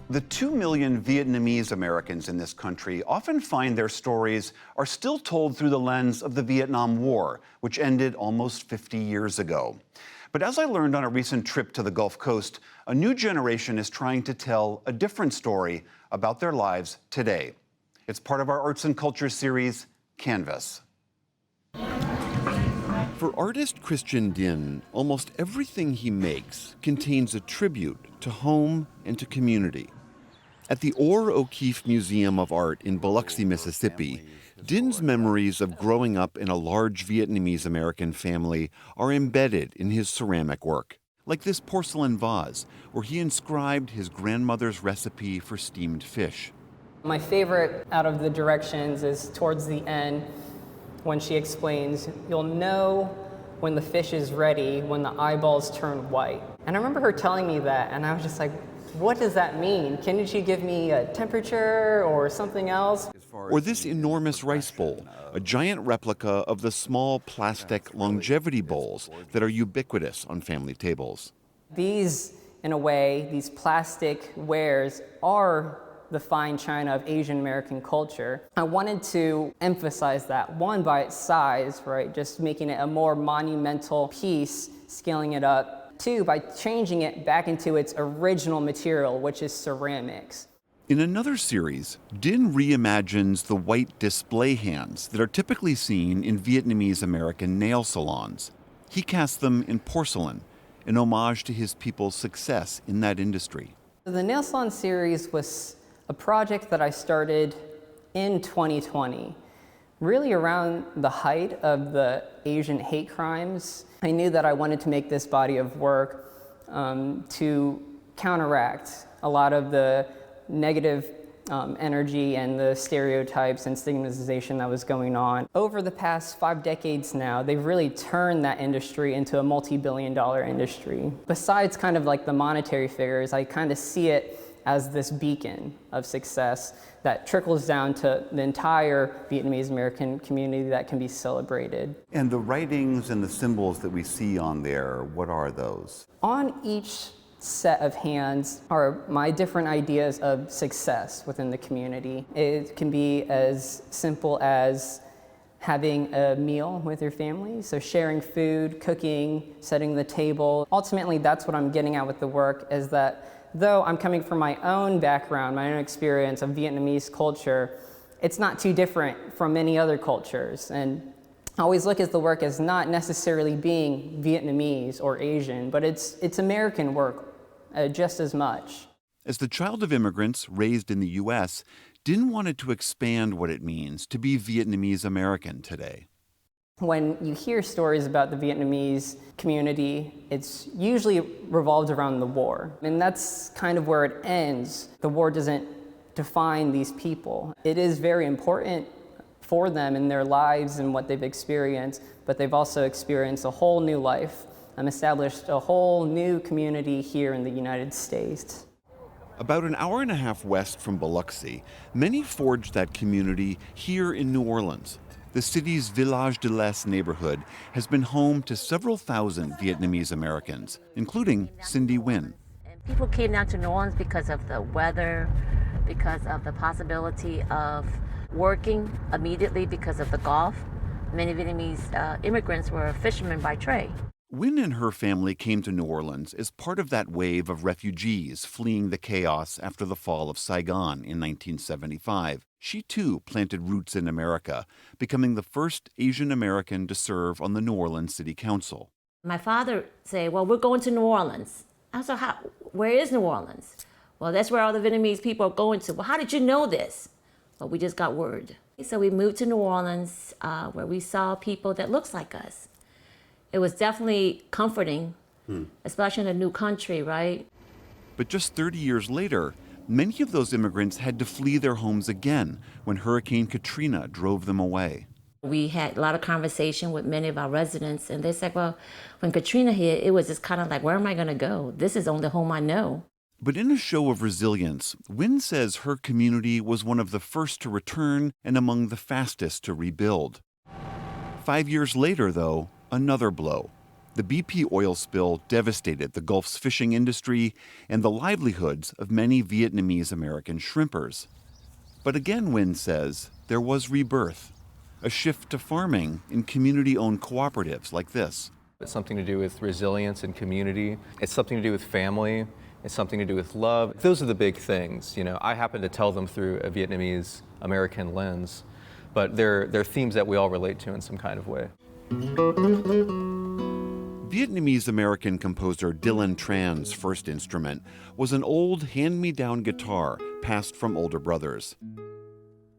The 2 million Vietnamese Americans in this country often find their stories are still told through the lens of the Vietnam War, which ended almost 50 years ago. But as I learned on a recent trip to the Gulf Coast, a new generation is trying to tell a different story about their lives today. It's part of our arts and culture series, Canvas. For artist Christian Dinh, almost everything he makes contains a tribute to home and to community. At the Orr O'Keefe Museum of Art in Biloxi, Mississippi, Dinh's memories of growing up in a large Vietnamese American family are embedded in his ceramic work, like this porcelain vase where he inscribed his grandmother's recipe for steamed fish. My favorite out of the directions is towards the end when she explains, "You'll know when the fish is ready when the eyeballs turn white." And I remember her telling me that, and I was just like, what does that mean? Can she give me a temperature or something else? Or this enormous rice bowl, a giant replica of the small plastic longevity bowls that are ubiquitous on family tables. These, in a way, these plastic wares are the fine china of Asian American culture. I wanted to emphasize that, one, by its size, right, just making it a more monumental piece, scaling it up. Two, by changing it back into its original material, which is ceramics. In another series, Dinh reimagines the white display hands that are typically seen in Vietnamese American nail salons. He casts them in porcelain, an homage to his people's success in that industry. The nail salon series was a project that I started in 2020, really around the height of the Asian hate crimes. I knew that I wanted to make this body of work to counteract a lot of the negative energy and the stereotypes and stigmatization that was going on. Over the past 5 decades now, they've really turned that industry into a multi-billion-dollar industry. Besides kind of like the monetary figures, I kind of see it as this beacon of success that trickles down to the entire Vietnamese American community that can be celebrated. And the writings and the symbols that we see on there, what are those? On each set of hands are my different ideas of success within the community. It can be as simple as having a meal with your family, so sharing food, cooking, setting the table. Ultimately, that's what I'm getting at with the work, is that though I'm coming from my own background, my own experience of Vietnamese culture, it's not too different from many other cultures. And I always look at the work as not necessarily being Vietnamese or Asian, but it's American work just as much. As the child of immigrants raised in the U.S., Dinh wanted to expand what it means to be Vietnamese American today. When you hear stories about the Vietnamese community, it's usually revolved around the war. And that's kind of where it ends. The war doesn't define these people. It is very important for them in their lives and what they've experienced, but they've also experienced a whole new life and established a whole new community here in the United States. About an hour and a half west from Biloxi, many forged that community here in New Orleans. The city's Village de l'Est neighborhood has been home to several thousand Vietnamese Americans, including Cindy Nguyen. People came down to New Orleans because of the weather, because of the possibility of working immediately because of the Gulf. Many Vietnamese immigrants were fishermen by trade. Nguyen and her family came to New Orleans as part of that wave of refugees fleeing the chaos after the fall of Saigon in 1975. She too planted roots in America, becoming the first Asian American to serve on the New Orleans City Council. My father said, well, we're going to New Orleans. I said, where is New Orleans? Well, that's where all the Vietnamese people are going to. Well, how did you know this? Well, we just got word. So we moved to New Orleans where we saw people that looks like us. It was definitely comforting, especially in a new country, right? But just 30 years later, many of those immigrants had to flee their homes again when Hurricane Katrina drove them away. We had a lot of conversation with many of our residents, and they said, well, when Katrina hit, it was just kind of like, where am I going to go? This is the only home I know. But in a show of resilience, Nguyen says her community was one of the first to return and among the fastest to rebuild. 5 years later, though, another blow. The BP oil spill devastated the Gulf's fishing industry and the livelihoods of many Vietnamese American shrimpers. But again, Nguyen says, there was rebirth, a shift to farming in community-owned cooperatives like this. It's something to do with resilience and community. It's something to do with family. It's something to do with love. Those are the big things. You know, I happen to tell them through a Vietnamese American lens, but they're themes that we all relate to in some kind of way. Vietnamese American composer Dylan Tran's first instrument was an old hand-me-down guitar passed from older brothers.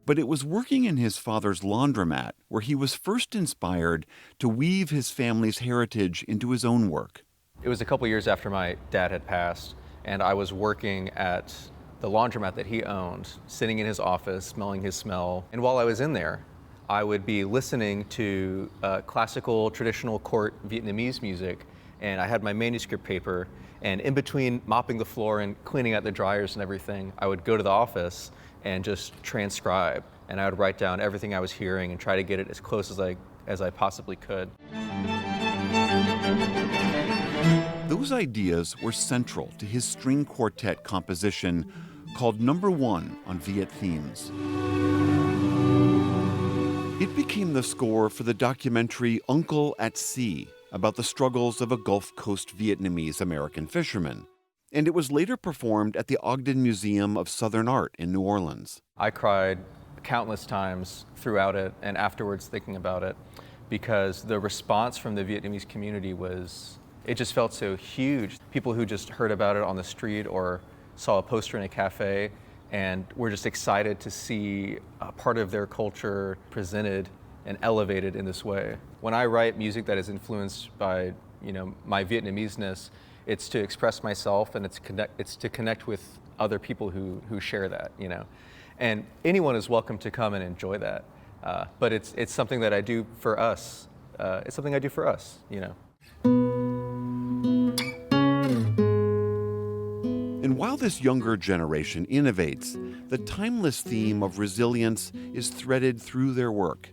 But it was working in his father's laundromat where he was first inspired to weave his family's heritage into his own work. It was a couple years after my dad had passed, and I was working at the laundromat that he owned, sitting in his office, smelling his smell. And while I was in there, I would be listening to classical, traditional court Vietnamese music, and I had my manuscript paper, and in between mopping the floor and cleaning out the dryers and everything, I would go to the office and just transcribe, and I would write down everything I was hearing and try to get it as close as I possibly could. Those ideas were central to his string quartet composition called Number One on Viet Themes. It became the score for the documentary Uncle at Sea about the struggles of a Gulf Coast Vietnamese American fisherman. And it was later performed at the Ogden Museum of Southern Art in New Orleans. I cried countless times throughout it and afterwards thinking about it, because the response from the Vietnamese community it just felt so huge. People who just heard about it on the street or saw a poster in a cafe and were just excited to see a part of their culture presented and elevated in this way. When I write music that is influenced by, my Vietnamese-ness, it's to express myself, and it's to connect with other people who share that, And anyone is welcome to come and enjoy that. But it's something that I do for us. It's something I do for us, And while this younger generation innovates, the timeless theme of resilience is threaded through their work.